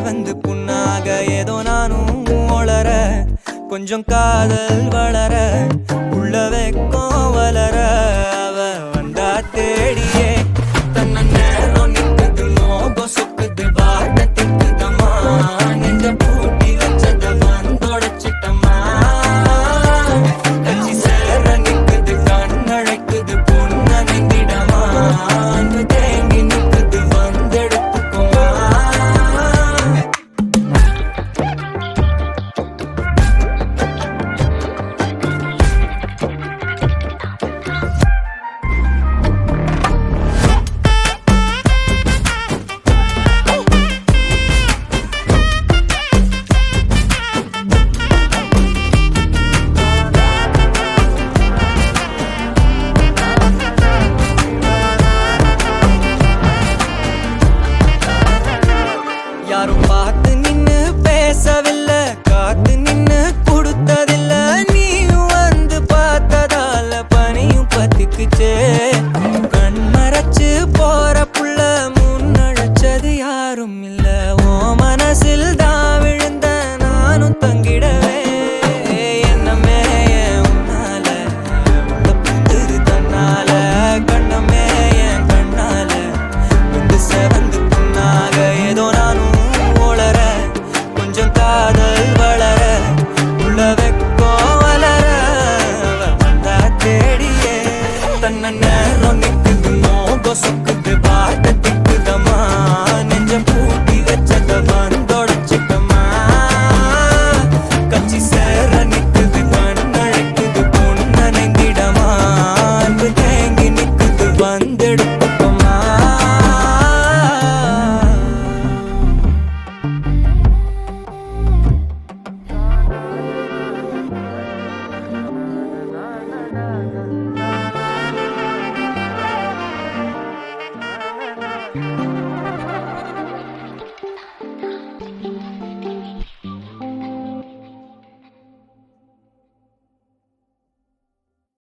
வந்து புண்ணாக ஏதோ நானும் ஒளர கொஞ்சம் காதல் வளர உள்ள வெக்கம் வளர அவ வந்தா தேடியே தன்ன நேரம் நிக்குது மோகம் சுக்குது வாட்ட திக்குதம்மா நெஞ்ச பூட்டி வச்சத வந்தொடச்சிட்டம்மா கட்சி சேர நிக்குது கண்ணழைக்குது பொண்ண நிந்திடமா அன்பு தேங்கி நிக்குது வந்தெடுத்துக்குமா யாரும் பார்த்து நின்னு பேசவில்லை காத்து நின்னு கொடுத்ததில்ல நீயும் வந்து பார்த்ததால பனியும் பத்திக்குச்சே கண் மறைச்சு போற புள்ள முன்னழைச்சது யாரும் இல்ல ஓ மனசு